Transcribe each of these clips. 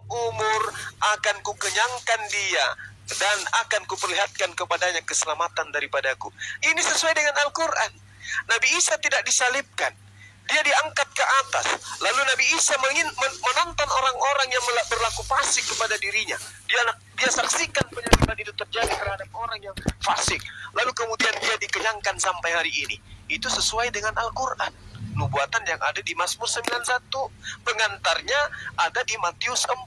umur akan kukenyangkan dia dan akan kuperlihatkan kepadanya keselamatan daripadaku. Ini sesuai dengan Al-Quran. Nabi Isa tidak disalibkan, dia diangkat ke atas. Lalu Nabi Isa menonton orang-orang yang berlaku fasik kepada dirinya. Dia saksikan penyaliban itu terjadi terhadap orang yang fasik. Lalu kemudian dia dikenyangkan sampai hari ini. Itu sesuai dengan Al-Quran. Nubuatan yang ada di Mazmur 91. Pengantarnya ada di Matius 4.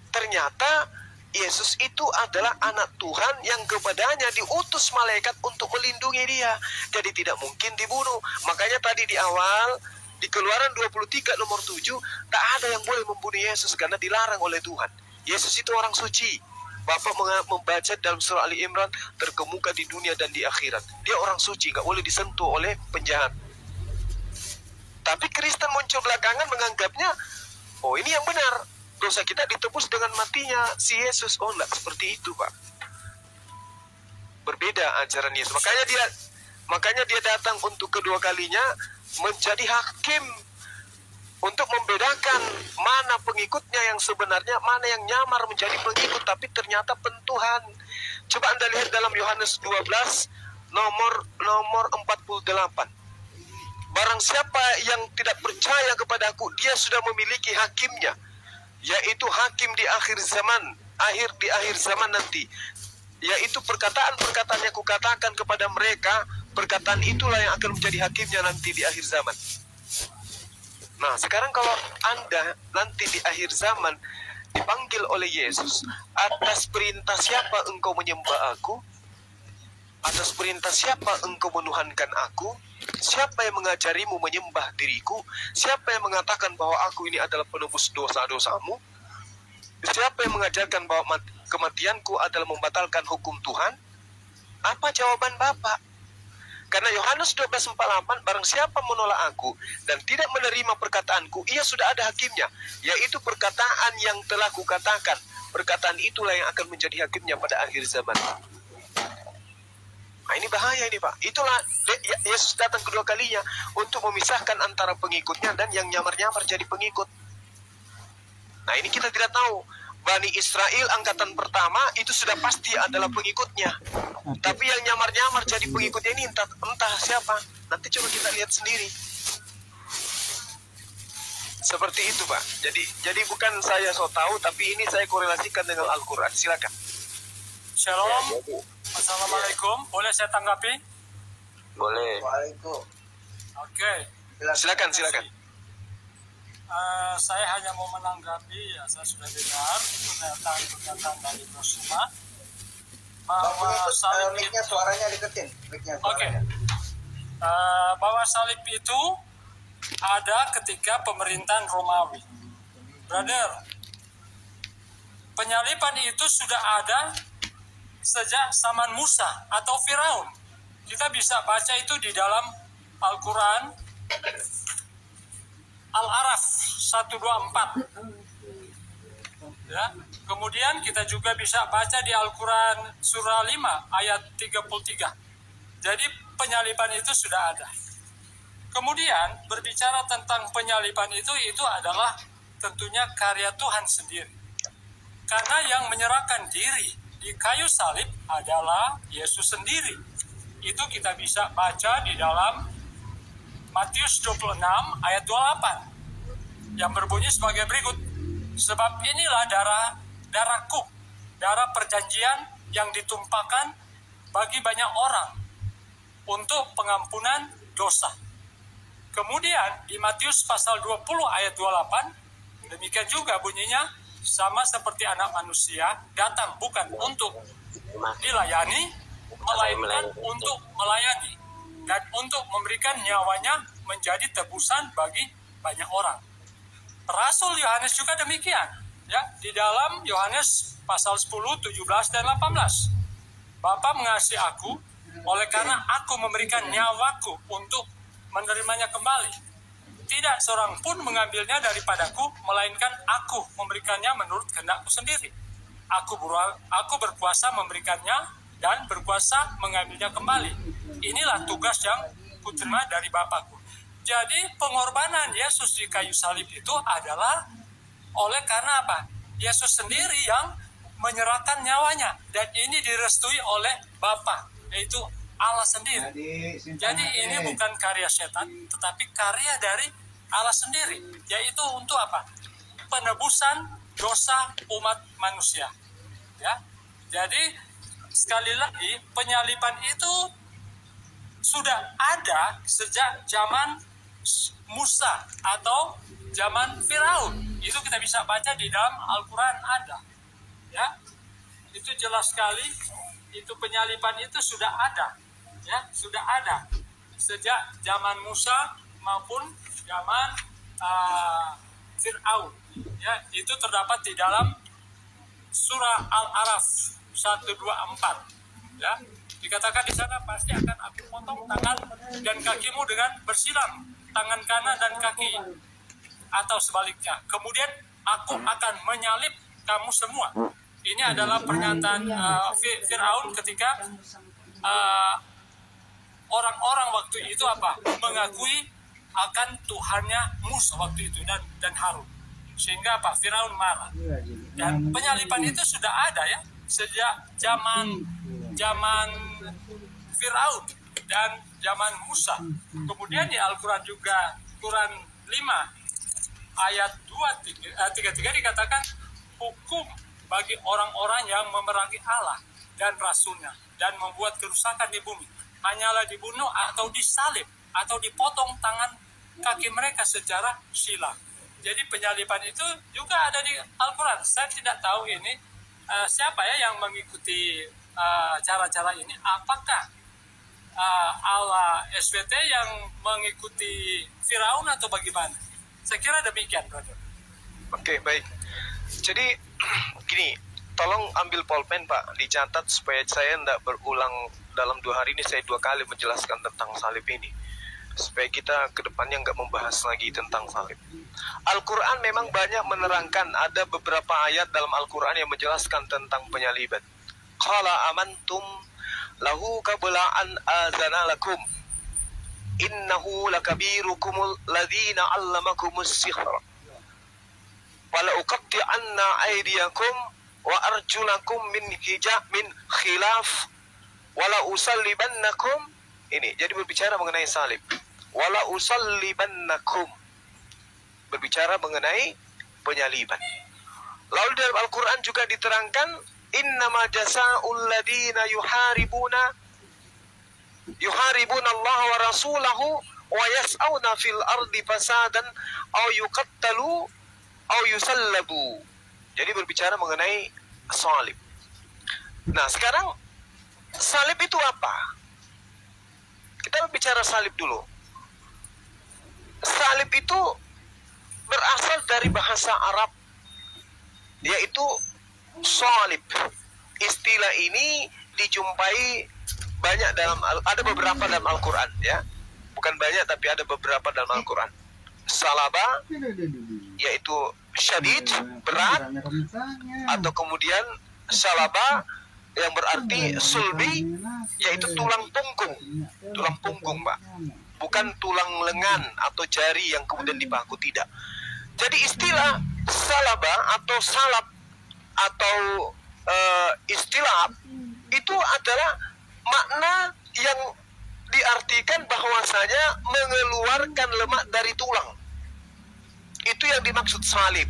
Ternyata Yesus itu adalah anak Tuhan yang kepadanya diutus malaikat untuk melindungi dia. Jadi tidak mungkin dibunuh. Makanya tadi di awal, di Keluaran 23 nomor 7, tak ada yang boleh membunuh Yesus karena dilarang oleh Tuhan. Yesus itu orang suci. Bapak membaca dalam surah Ali Imran, terkemuka di dunia dan di akhirat. Dia orang suci, gak boleh disentuh oleh penjahat. Tapi Kristen muncul belakangan menganggapnya, oh ini yang benar, dosa kita ditebus dengan matinya si Yesus. Oh enggak seperti itu, Pak. Berbeda ajaran Yesus. Makanya dia datang untuk kedua kalinya menjadi hakim, untuk membedakan mana pengikutnya yang sebenarnya, mana yang nyamar menjadi pengikut tapi ternyata pentuhan. Coba Anda lihat dalam Yohanes 12 nomor 48. Barang siapa yang tidak percaya kepadaku, dia sudah memiliki hakimnya, yaitu hakim di akhir zaman, di akhir zaman nanti. Yaitu perkataan-perkataan yang kukatakan kepada mereka, perkataan itulah yang akan menjadi hakimnya nanti di akhir zaman. Nah, sekarang kalau Anda nanti di akhir zaman dipanggil oleh Yesus, atas perintah siapa engkau menyembah aku? Atas perintah siapa engkau menuhankan aku? Siapa yang mengajarimu menyembah diriku? Siapa yang mengatakan bahwa aku ini adalah penebus dosa-dosamu? Siapa yang mengajarkan bahwa kematianku adalah membatalkan hukum Tuhan? Apa jawaban Bapak? Karena Yohanes 12:48, barang siapa menolak aku dan tidak menerima perkataanku, ia sudah ada hakimnya, yaitu perkataan yang telah kukatakan. Perkataan itulah yang akan menjadi hakimnya pada akhir zaman. Nah, ini bahaya ini, Pak. Itulah Yesus datang kedua kalinya untuk memisahkan antara pengikutnya dan yang nyamar-nyamar jadi pengikut. Nah, ini kita tidak tahu. Bani Israel angkatan pertama itu sudah pasti adalah pengikutnya. Tapi yang nyamar-nyamar jadi pengikutnya ini entah siapa. Nanti coba kita lihat sendiri. Seperti itu, Pak. Jadi bukan saya so tahu, tapi ini saya korelasikan dengan Al-Quran. Silakan. Shalom. Assalamualaikum. Boleh saya tanggapi? Boleh. Waalaikumsalam. Oke. Silakan. Saya hanya mau menanggapi, ya saya sudah dengar itu pernyataan dari Prosuma bahwa salib itu suaranya deketin. Oke. Bahwa salib itu ada ketika pemerintahan Romawi. Brother, penyaliban itu sudah ada sejak zaman Musa atau Firaun. Kita bisa baca itu di dalam Al-Quran Al-Araf 124. Ya. Kemudian kita juga bisa baca di Al-Quran surah 5 ayat 33. Jadi penyaliban itu sudah ada. Kemudian berbicara tentang penyaliban itu adalah tentunya karya Tuhan sendiri. Karena yang menyerahkan diri di kayu salib adalah Yesus sendiri. Itu kita bisa baca di dalam Matius 26 ayat 28 yang berbunyi sebagai berikut. Sebab inilah darahku, darah perjanjian yang ditumpahkan bagi banyak orang untuk pengampunan dosa. Kemudian di Matius pasal 20 ayat 28 demikian juga bunyinya, sama seperti anak manusia datang bukan untuk dilayani, melainkan untuk melayani dan untuk memberikan nyawanya menjadi tebusan bagi banyak orang. Rasul Yohanes juga demikian, ya, di dalam Yohanes pasal 10, 17 dan 18. Bapa mengasihi aku oleh karena aku memberikan nyawaku untuk menerimanya kembali. Tidak seorang pun mengambilnya daripadaku, melainkan aku memberikannya menurut kehendakku sendiri. Aku berkuasa memberikannya dan berkuasa mengambilnya kembali. Inilah tugas yang kuterima dari Bapakku. Jadi pengorbanan Yesus di kayu salib itu adalah oleh karena apa? Yesus sendiri yang menyerahkan nyawanya, dan ini direstui oleh Bapa, yaitu Allah sendiri. Jadi ini bukan karya setan, tetapi karya dari Allah sendiri, yaitu untuk apa? Penebusan dosa umat manusia. Ya. Jadi sekali lagi, penyaliban itu sudah ada sejak zaman Musa atau zaman Firaun. Itu kita bisa baca di dalam Al-Quran ada. Ya, itu jelas sekali. Itu penyaliban itu sudah ada. Ya, sudah ada sejak zaman Musa maupun zaman Firaun. Ya, itu terdapat di dalam surah Al-Araf 124. Ya, dikatakan di sana, pasti akan aku potong tangan dan kakimu dengan bersilam, tangan kanan dan kaki, atau sebaliknya. Kemudian aku akan menyalib kamu semua. Ini adalah pernyataan Firaun ketika orang-orang waktu itu apa? Mengakui akan Tuhannya Musa waktu itu dan Harun. Sehingga apa? Firaun marah. Dan penyaliban itu sudah ada ya sejak zaman Firaun dan zaman Musa. Kemudian di Al-Quran juga, Quran 5 ayat 33 dikatakan, hukum bagi orang-orang yang memerangi Allah dan Rasulnya dan membuat kerusakan di bumi hanyalah dibunuh atau disalib atau dipotong tangan kaki mereka secara sila. Jadi penyaliban itu juga ada di Al-Quran. Saya tidak tahu ini siapa ya yang mengikuti cara-cara ini. Apakah Allah SWT yang mengikuti Firaun atau bagaimana? Saya kira demikian, brother. Oke, baik. Jadi gini, tolong ambil pulpen Pak, dicatat supaya saya tidak berulang. Dalam 2 hari ini saya 2 kali menjelaskan tentang salib ini, supaya kita ke depannya nggak membahas lagi tentang salib. Al-Quran memang banyak menerangkan, ada beberapa ayat dalam Al-Quran yang menjelaskan tentang penyaliban. Qala amantum lahu qabla an azana lakum innahu lakabirukumul ladina allamakumus sihr wala uqatti'anna aydiyakum wa arjulakum min khilaf wala usallibannakum. Ini jadi berbicara mengenai salib. Wala usallibannakum, berbicara mengenai penyaliban. Lalu dalam Al-Quran juga diterangkan, innama jasa'ul ladina yuharibuna Allah wa rasulahu wa yas'auna fil ardi fasadan aw yuqattalu aw yusallabu. Jadi berbicara mengenai salib. Nah, sekarang salib itu apa? Kita berbicara salib dulu. Salib itu berasal dari bahasa Arab, yaitu salib. Istilah ini dijumpai banyak ada beberapa dalam Al-Quran ya. Bukan banyak tapi ada beberapa dalam Al-Quran. Salaba yaitu syadid, berat, atau kemudian salaba yang berarti sulbi, yaitu tulang punggung Pak, bukan tulang lengan atau jari yang kemudian dipaku, tidak. Jadi istilah salaba atau salab atau istilah itu adalah makna yang diartikan bahwasanya mengeluarkan lemak dari tulang. Itu yang dimaksud salib,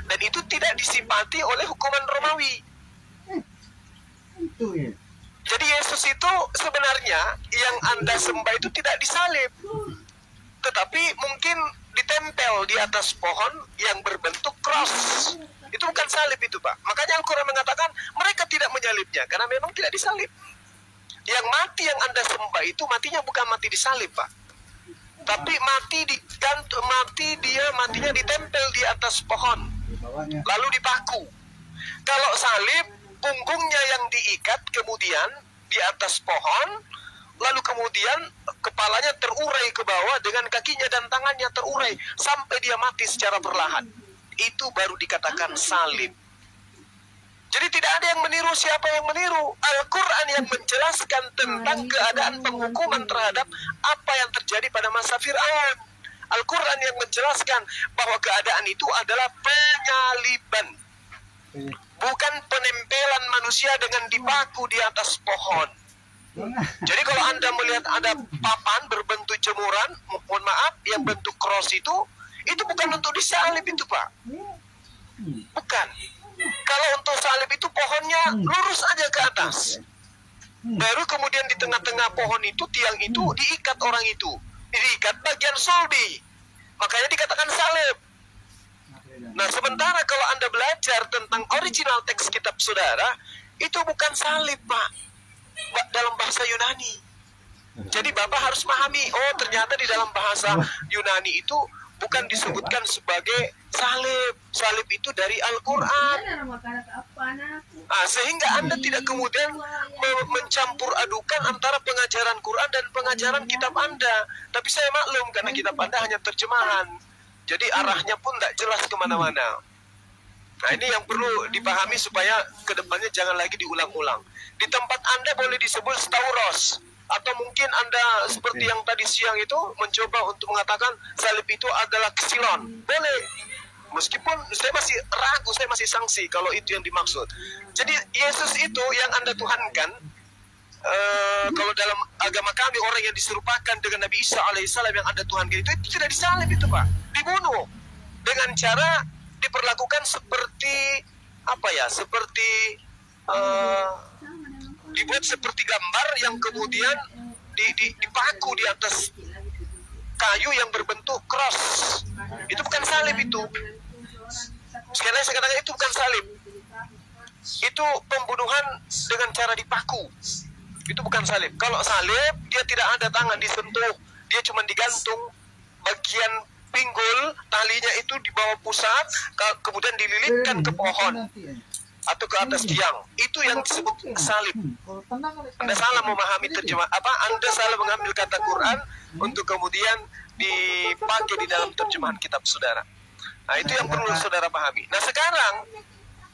dan itu tidak disifati oleh hukuman Romawi. Jadi Yesus itu sebenarnya yang Anda sembah itu tidak disalib, tetapi mungkin ditempel di atas pohon yang berbentuk cross. Itu bukan salib itu Pak. Makanya Al-Quran mengatakan mereka tidak menyalibnya karena memang tidak disalib. Yang mati yang Anda sembah itu matinya bukan mati disalib Pak, tapi matinya ditempel di atas pohon lalu dipaku. Kalau salib, punggungnya yang diikat kemudian di atas pohon, lalu kemudian kepalanya terurai ke bawah dengan kakinya dan tangannya terurai sampai dia mati secara perlahan. Itu baru dikatakan salib. Jadi tidak ada yang meniru siapa yang meniru. Al-Quran yang menjelaskan tentang keadaan penghukuman terhadap apa yang terjadi pada masa Fir'aun. Al-Quran yang menjelaskan bahwa keadaan itu adalah penyaliban, bukan penempelan manusia dengan dipaku di atas pohon. Jadi kalau Anda melihat ada papan berbentuk jemuran, mohon maaf, yang bentuk cross itu bukan untuk disalib itu, Pak. Bukan. Kalau untuk salib itu pohonnya lurus aja ke atas. Baru kemudian di tengah-tengah pohon itu, tiang itu diikat orang itu. Diikat bagian sulbi. Makanya dikatakan salib. Nah, sementara kalau Anda belajar tentang original teks kitab saudara, itu bukan salib, Pak. Dalam bahasa Yunani. Jadi Bapak harus memahami, oh ternyata di dalam bahasa Yunani itu bukan disebutkan sebagai salib. Salib itu dari Al-Quran. Sehingga Anda tidak kemudian mencampur adukan antara pengajaran Quran dan pengajaran kitab Anda. Tapi saya maklum karena kitab Anda hanya terjemahan. Jadi arahnya pun tidak jelas kemana-mana. Nah, ini yang perlu dipahami supaya kedepannya jangan lagi diulang-ulang. Di tempat Anda boleh disebut stauros. Atau mungkin Anda seperti yang tadi siang itu mencoba untuk mengatakan salib itu adalah ksilon. Boleh. Meskipun saya masih ragu, saya masih sangsi kalau itu yang dimaksud. Jadi Yesus itu yang Anda tuhankan, kalau dalam agama kami orang yang diserupakan dengan Nabi Isa alaihissalam yang Anda tuhankan itu tidak disalib itu, Pak. Dibunuh. Dengan cara diperlakukan seperti apa ya? Seperti dibuat seperti gambar yang kemudian dipaku di atas kayu yang berbentuk cross. Itu bukan salib itu. Sekali lagi saya katakan itu bukan salib. Itu pembunuhan dengan cara dipaku. Itu bukan salib. Kalau salib dia tidak ada tangan disentuh, dia cuma digantung bagian pinggul, talinya itu di bawah pusat, kemudian dililitkan ke pohon atau ke atas tiang. Itu yang disebut salib. Anda salah memahami terjemah Anda salah mengambil kata Quran untuk kemudian dipakai di dalam terjemahan kitab saudara. Nah, itu yang perlu saudara pahami. Nah, sekarang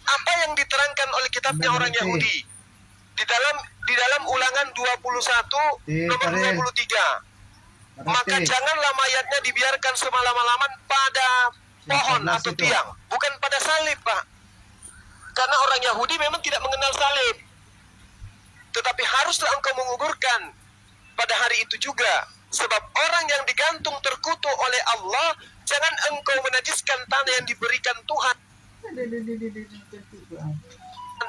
apa yang diterangkan oleh kitabnya orang Yahudi di dalam Ulangan 21 nomor 23. Maka janganlah mayatnya dibiarkan semalam-malaman pada pohon atau tiang, bukan pada salib, Pak. Karena orang Yahudi memang tidak mengenal salib. Tetapi haruslah engkau menguburkan pada hari itu juga. Sebab orang yang digantung terkutuk oleh Allah, jangan engkau menajiskan tanah yang diberikan Tuhan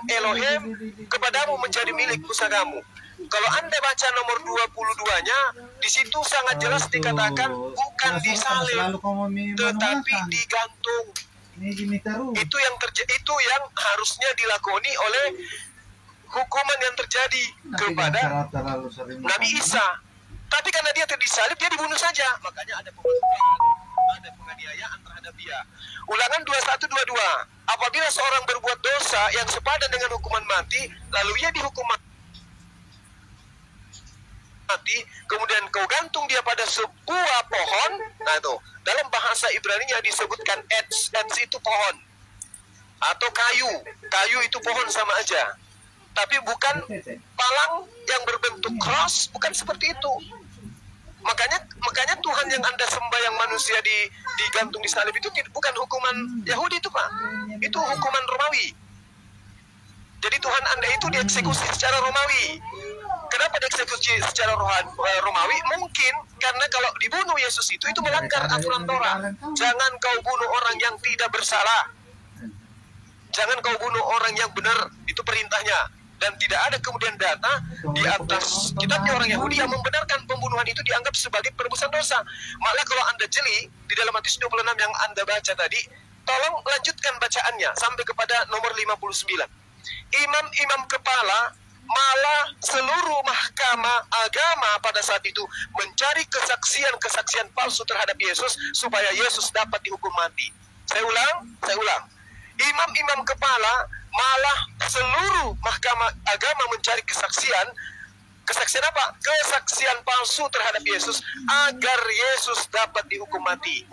Elohim kepadamu menjadi milik pusakamu. Kalau Anda baca nomor 22-nya, di situ sangat jelas dikatakan bukan disalib, tetapi digantung. Itu yang harusnya dilakoni oleh hukuman yang terjadi kepada Nabi Isa. Tapi karena dia disalib, dia dibunuh saja. Makanya ada pembunuhan, ada penganiayaan terhadap dia. Ulangan 21-22. Apabila seorang berbuat dosa yang sepadan dengan hukuman mati, lalu ia dihukum mati, kemudian kau gantung dia pada sebuah pohon. Nah itu, dalam bahasa Ibrani-nya disebutkan ets itu pohon. Atau kayu. Kayu itu pohon sama aja. Tapi bukan palang yang berbentuk cross, bukan seperti itu. Makanya Tuhan yang Anda sembah yang manusia digantung di salib itu bukan hukuman Yahudi itu, Pak. Itu hukuman Romawi. Jadi Tuhan Anda itu dieksekusi secara Romawi. Kenapa dieksekusi secara Romawi? Mungkin karena kalau dibunuh Yesus itu melanggar aturan Torah. Jangan kau bunuh orang yang tidak bersalah. Jangan kau bunuh orang yang benar. Itu perintahnya. Dan tidak ada kemudian data di atas kitabnya orang Yahudi yang membenarkan pembunuhan itu dianggap sebagai penebusan dosa. Malah kalau Anda jeli di dalam Matius 26 yang Anda baca tadi, tolong lanjutkan bacaannya sampai kepada nomor 59. Imam-imam kepala malah seluruh mahkamah agama pada saat itu mencari kesaksian palsu terhadap Yesus supaya Yesus dapat dihukum mati. Saya ulang. Imam-imam kepala malah seluruh mahkamah agama mencari kesaksian apa? Kesaksian palsu terhadap Yesus agar Yesus dapat dihukum mati.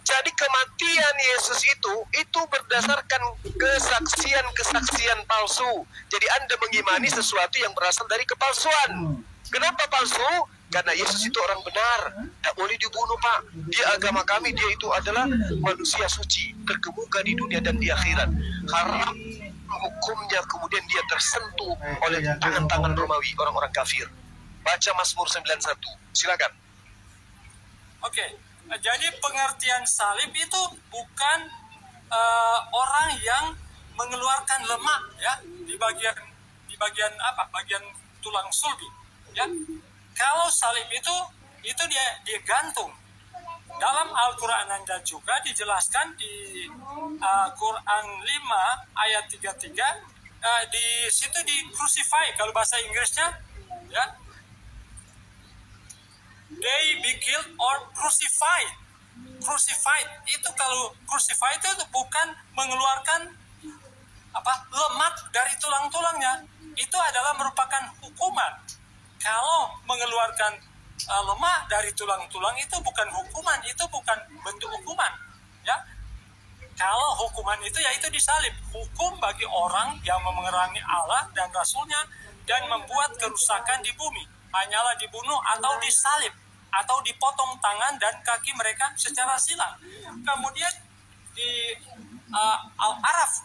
Jadi kematian Yesus itu berdasarkan kesaksian palsu. Jadi Anda mengimani sesuatu yang berasal dari kepalsuan. Kenapa palsu? Karena Yesus itu orang benar, tidak boleh dibunuh, Pak. Dia agama kami, dia itu adalah manusia suci, terkemuka di dunia dan di akhirat. Haram hukumnya kemudian dia tersentuh oleh tangan-tangan Romawi, orang-orang kafir. Baca Mazmur 91, silakan. Oke, jadi pengertian salib itu bukan orang yang mengeluarkan lemak ya di bagian apa? Bagian tulang sulbi, ya. Kalau salib itu dia gantung. Dalam Al-Quran Anda juga dijelaskan di Quran 5 ayat 33, di situ di crucify kalau bahasa Inggrisnya, ya. They be killed or crucified. Crucified itu kalau crucified itu bukan mengeluarkan lemak dari tulang-tulangnya. Itu adalah merupakan hukuman. Kalau mengeluarkan lemak dari tulang-tulang itu bukan hukuman, itu bukan bentuk hukuman, ya. Kalau hukuman itu yaitu disalib, hukum bagi orang yang memerangi Allah dan Rasulnya dan membuat kerusakan di bumi, hanyalah dibunuh atau disalib atau dipotong tangan dan kaki mereka secara silang. Kemudian di Al-Araf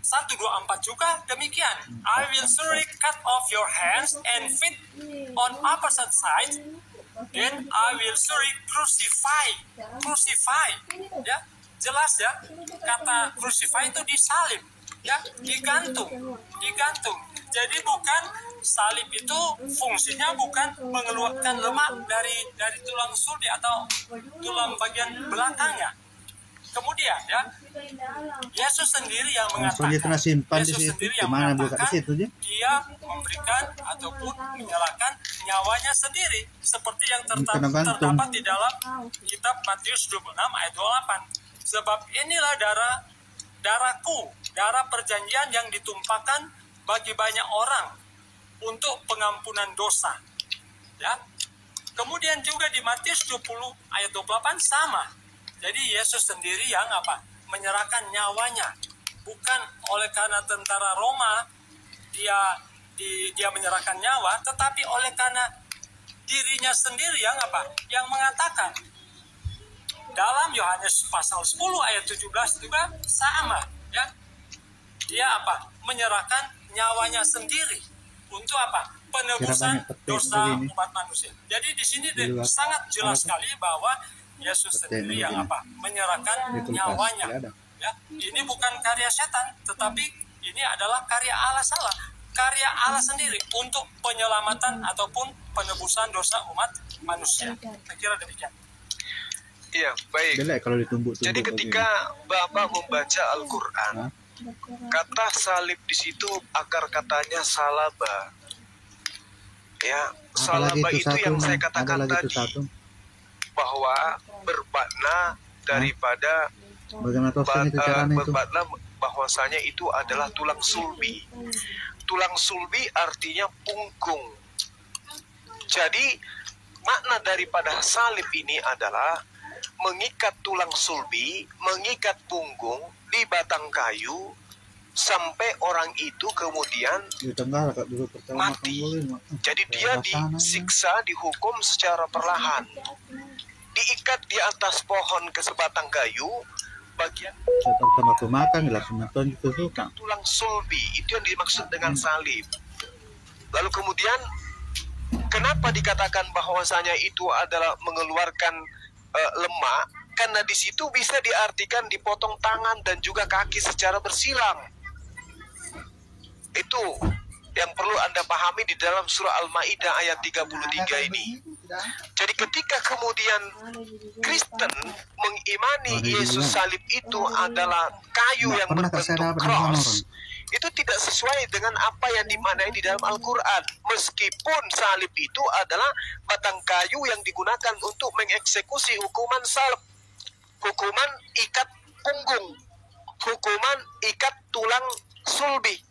124 juga demikian. I will surely cut off your hands and feet on opposite sides, then I will surely crucify. Ya, jelas ya. Kata crucify itu disalib, ya, digantung. Jadi bukan salib itu fungsinya bukan mengeluarkan lemak dari tulang sulbi atau tulang bagian belakangnya. Kemudian ya, Yesus sendiri yang mengatakan, dia memberikan ataupun menyerahkan nyawanya sendiri seperti yang terdapat di dalam kitab Matius 26 ayat 28. Sebab inilah darahku, darah perjanjian yang ditumpahkan bagi banyak orang untuk pengampunan dosa. Ya. Kemudian juga di Matius 20 ayat 28 sama. Jadi Yesus sendiri yang menyerahkan nyawanya, bukan oleh karena tentara Roma dia menyerahkan nyawa, tetapi oleh karena dirinya sendiri yang mengatakan. Dalam Yohanes pasal 10 ayat 17 juga sama, ya. Dia menyerahkan nyawanya sendiri untuk penebusan dosa umat manusia. Jadi di sini sangat jelas sekali bahwa Yesus sendiri yang menyerahkan nyawanya. Ya, ini bukan karya setan, tetapi ini adalah karya Allah sendiri untuk penyelamatan ataupun penebusan dosa umat manusia. Saya kira demikian. Iya, baik. Jadi ketika Bapak membaca Al-Quran, kata salib di situ akar katanya salaba. Ya, salaba itu yang saya katakan tadi, bahwa bermakna daripada bermakna bahwasanya itu adalah tulang sulbi. Tulang sulbi artinya punggung. Jadi makna daripada salib ini adalah mengikat tulang sulbi, mengikat punggung di batang kayu sampai orang itu kemudian mati. Jadi dia disiksa, dihukum secara perlahan, diikat di atas pohon ke sebatang kayu, bagian tulang sulbi itu yang dimaksud dengan salib. Lalu kemudian kenapa dikatakan bahwasanya itu adalah mengeluarkan lemak? Karena di situ bisa diartikan dipotong tangan dan juga kaki secara bersilang. Itu yang perlu Anda pahami di dalam surah Al-Maidah ayat 33 ini. Jadi ketika kemudian Kristen mengimani Yesus salib itu adalah kayu yang berbentuk cross, itu tidak sesuai dengan apa yang dimaknai di dalam Al-Quran. Meskipun salib itu adalah batang kayu yang digunakan untuk mengeksekusi hukuman salib, hukuman ikat punggung, hukuman ikat tulang sulbi.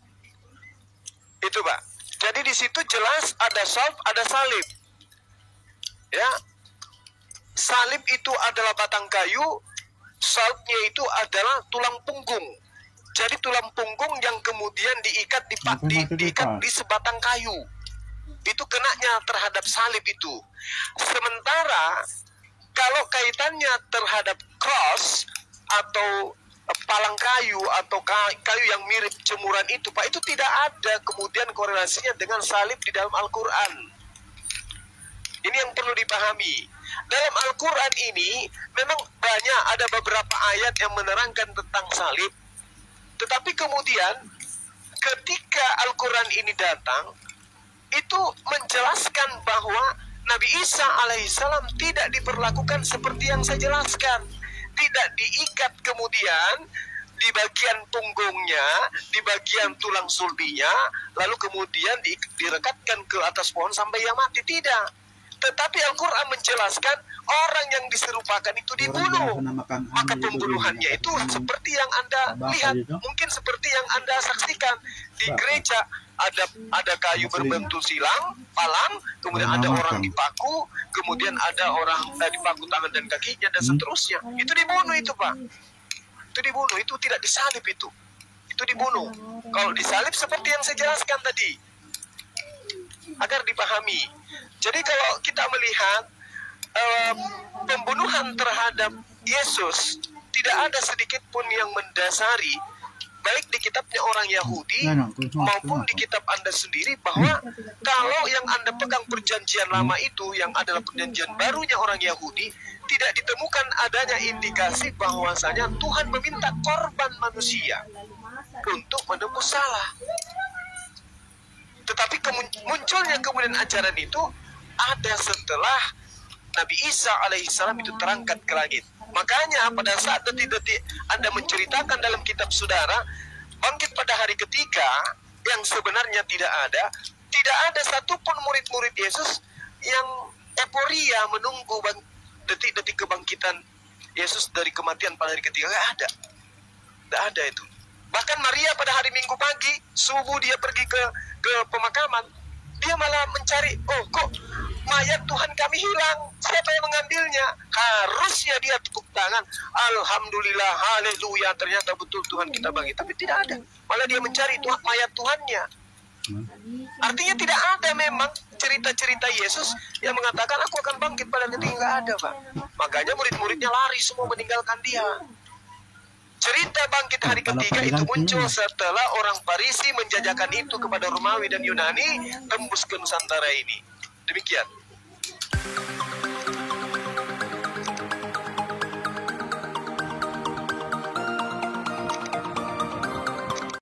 Itu, Pak. Jadi di situ jelas ada salib, ada salib. Ya. Salib itu adalah batang kayu salibnya itu adalah tulang punggung. Jadi tulang punggung yang kemudian diikat di sebatang kayu. Itu kenanya terhadap salib itu. Sementara kalau kaitannya terhadap cross atau palang kayu atau kayu yang mirip jemuran itu, Pak, itu tidak ada kemudian korelasinya dengan salib di dalam Al-Quran. Ini yang perlu dipahami. Dalam Al-Quran ini memang banyak, ada beberapa ayat yang menerangkan tentang salib. Tetapi kemudian ketika Al-Quran ini datang, itu menjelaskan bahwa Nabi Isa alaihissalam tidak diperlakukan seperti yang saya jelaskan. Tidak diikat kemudian di bagian punggungnya, di bagian tulang sulbinya, lalu kemudian direkatkan ke atas pohon sampai ia mati. Tidak. Tetapi Al-Quran menjelaskan orang yang diserupakan itu dibunuh. Maka pembunuhannya itu seperti yang Anda lihat, mungkin seperti yang Anda saksikan di gereja. Ada kayu berbentuk silang, palang, kemudian ada orang dipaku, kemudian ada orang dipaku tangan dan kakinya dan seterusnya. Itu dibunuh itu, Pak. Itu dibunuh, itu tidak disalib itu. Itu dibunuh. Kalau disalib seperti yang saya jelaskan tadi. Agar dipahami. Jadi kalau kita melihat pembunuhan terhadap Yesus, tidak ada sedikit pun yang mendasari, baik di kitabnya orang Yahudi maupun di kitab Anda sendiri, bahwa kalau yang Anda pegang perjanjian lama itu, yang adalah perjanjian barunya orang Yahudi, tidak ditemukan adanya indikasi bahwasanya Tuhan meminta korban manusia untuk menebus salah. Tetapi munculnya kemudian ajaran itu ada setelah Nabi Isa alaihissalam itu terangkat ke langit. Makanya pada saat detik-detik Anda menceritakan dalam kitab saudara bangkit pada hari ketiga, yang sebenarnya tidak ada satupun murid-murid Yesus yang euforia menunggu detik-detik kebangkitan Yesus dari kematian pada hari ketiga. Tidak ada itu. Bahkan Maria pada hari Minggu pagi, subuh dia pergi ke pemakaman, dia malah mencari, oh kok mayat Tuhan kami hilang, siapa yang mengambilnya? Harusnya dia tepuk tangan, alhamdulillah, haleluya, ternyata betul Tuhan kita bangkit. Tapi tidak ada, malah dia mencari mayat Tuhannya. Artinya tidak ada memang cerita-cerita Yesus yang mengatakan aku akan bangkit pada ketika. Nggak ada, Pak. Makanya murid-muridnya lari semua meninggalkan dia. Cerita bangkit hari ketiga itu muncul setelah orang Farisi menjajakan itu kepada Romawi dan Yunani, tembus ke Nusantara ini. Demikian.